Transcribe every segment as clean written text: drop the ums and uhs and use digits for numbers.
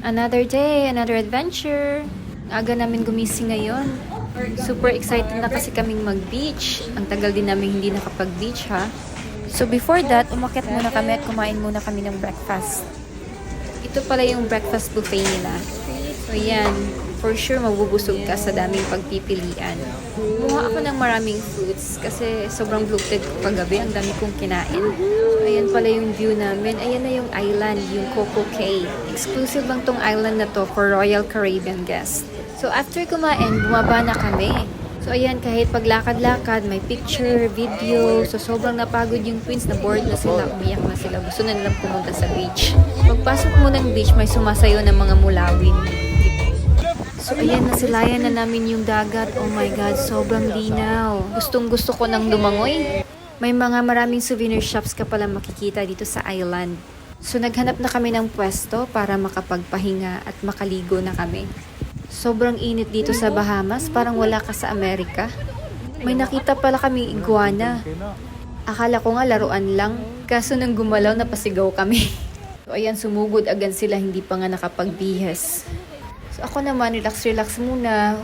Another day, another adventure. Aga namin gumising ngayon. Super excited na kasi kaming mag-beach. Ang tagal din namin hindi nakapag-beach ha. So before that, umakyat muna kami at kumain muna kami ng breakfast. Ito pala yung breakfast buffet nila. So yan, for sure mabubusog ka sa daming pagpipilian. Kumuha ako ng maraming fruits kasi sobrang bloated ko kagabi. Ang dami kong kinain. So ayan pala yung view namin. Ayan na yung island, yung Coco Cay. Exclusive lang tong island na to for Royal Caribbean guests. So after kumain, bumaba na kami. So ayan, kahit paglakad-lakad, may picture, video. So sobrang napagod yung twins, na bored na sila, umiyak na sila. Gusto na nilang pumunta sa beach. Pagpasok mo ng beach, may sumasayo ng mga mulawin. So ayan, nasilayan na namin yung dagat. Oh my God, sobrang linaw. Gustong gusto ko nang lumangoy. May mga maraming souvenir shops ka pala makikita dito sa island. So naghanap na kami ng pwesto para makapagpahinga at makaligo na kami. Sobrang init dito sa Bahamas, parang wala ka sa Amerika. May nakita pala kaming iguana. Akala ko nga laruan lang, kaso nang gumalaw napasigaw kami. So ayan, sumugod agad sila, hindi pa nga nakapagbihes. So ako naman, relax muna.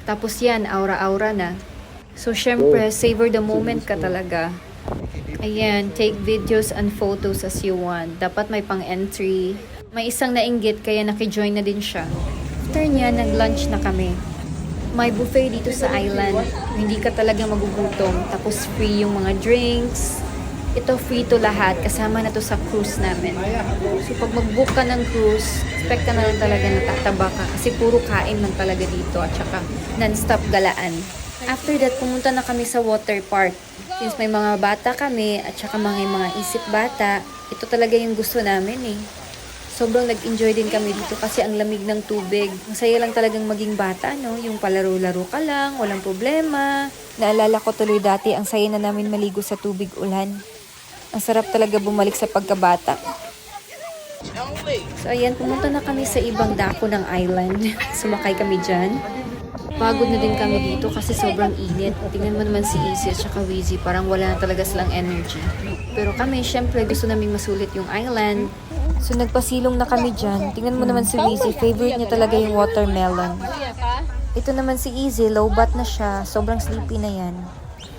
Tapos yan, aura-aura na. So syempre, savor the moment ka talaga. Ayan, take videos and photos as you want. Dapat may pang-entry. May isang nainggit kaya nakijoin na din siya. After niya, nag-lunch na kami. May buffet dito sa island. Hindi ka talaga magugutom. Tapos free yung mga drinks. Ito free to lahat. Kasama na to sa cruise namin. So pag mag-book ka ng cruise, expect ka na lang talaga na tataba ka. Kasi puro kain lang talaga dito. At saka non-stop galaan. After that, pumunta na kami sa water park. Since may mga bata kami at saka mga isip bata, ito talaga yung gusto namin eh. Sobrang nag-enjoy din kami dito kasi ang lamig ng tubig. Ang saya lang talagang maging bata, no? Yung palaro-laro ka lang, walang problema. Naalala ko tuloy dati, ang saya na namin maligo sa tubig ulan. Ang sarap talaga bumalik sa pagkabata. So ayan, pumunta na kami sa ibang dako ng island. Sumakay kami dyan. Pagod na din kami dito kasi sobrang init. Tingnan mo naman si Izzy at saka Wheezy, parang wala na talaga silang energy. Pero kami, syempre, gusto naming masulit yung island. So nagpasilong na kami dyan. Tingnan mo naman si Wheezy, favorite niya talaga yung watermelon. Ito naman si Izzy, low bat na siya. Sobrang sleepy na yan.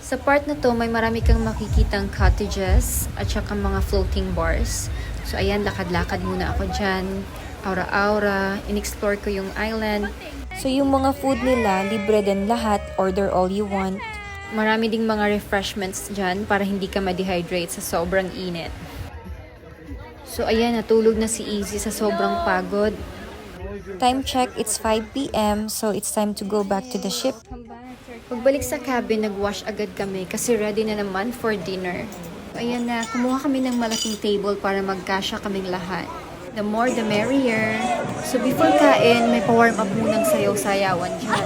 Sa part na to, may marami kang makikitang cottages at saka mga floating bars. So ayan, lakad-lakad muna ako dyan. Aura-aura, in-explore ko yung island. So yung mga food nila, libre din lahat, order all you want. Marami ding mga refreshments dyan para hindi ka ma-dehydrate sa sobrang init. So ayan, natulog na si Izzy sa sobrang pagod. Time check, it's 5 p.m. so it's time to go back to the ship. Pagbalik sa cabin, nag-wash agad kami kasi ready na naman for dinner. So ayan na, kumuha kami ng malaking table para magkasya kaming lahat. The more the merrier. So before kain, may pa-warm up munang sayaw-sayawan dyan.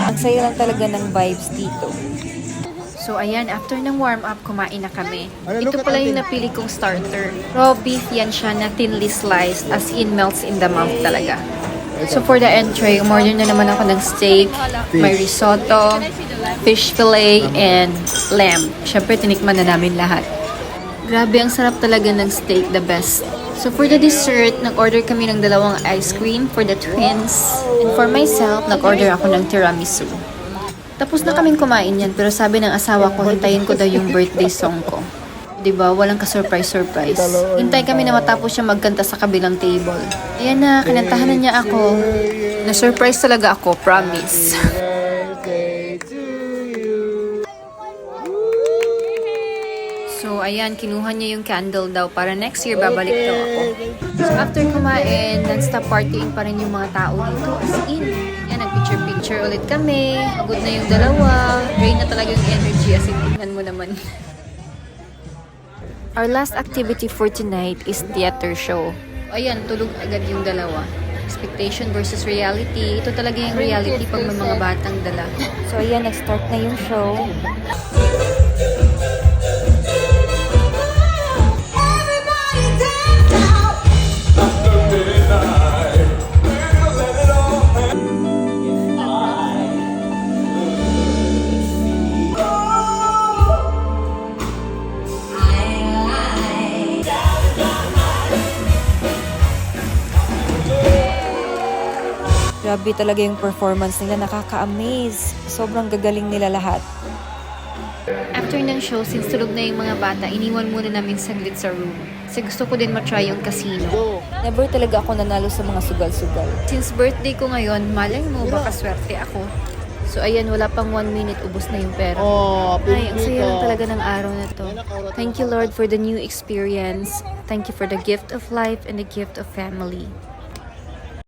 Ang saya lang talaga ng vibes dito. So ayan, after ng warm up, kumain na kami. Ito pala yung napili kong starter. Raw beef yan siya na thinly sliced, as in melts in the mouth talaga. So for the entree, umorder na naman ako ng steak, may risotto, fish fillet, and lamb. Siyempre, tinikman na namin lahat. Grabe, ang sarap talaga ng steak, the best. So for the dessert, nag-order kami ng 2 ice cream for the twins. And for myself, nag-order ako ng tiramisu. Tapos na kaming kumain yan, pero sabi ng asawa ko, hintayin ko daw yung birthday song ko. Diba? Walang ka-surprise. Hintay kami na matapos siya magkanta sa kabilang table. Ayan na, kinantahan na niya ako. Na-surprise talaga ako, promise. So, ayan, kinuha niya yung candle daw para next year babalik daw ako. So, after kumain, non-stop partying pa rin yung mga tao dito. As in, yan, nag-picture ulit kami. Pagod na yung dalawa. Drain na talaga yung energy. As in, tingnan mo naman. Our last activity for tonight is theater show. Ayan, tulog agad yung dalawa. Expectation versus reality. Ito talaga yung reality pag may mga batang dala. So ayan, nag-start na yung show. Grabe talaga yung performance nila, nakaka-amaze. Sobrang gagaling nila lahat. After ng show, since tulog na yung mga bata, iniwan muna namin saglit sa room. Kasi gusto ko din matry yung casino. Never talaga ako nanalo sa mga sugal-sugal. Since birthday ko ngayon, malay mo, baka swerte ako. So ayan, wala pang 1 minute, ubos na yung pera. Ay, ang saya lang talaga ng araw na to. Thank you, Lord, for the new experience. Thank you for the gift of life and the gift of family.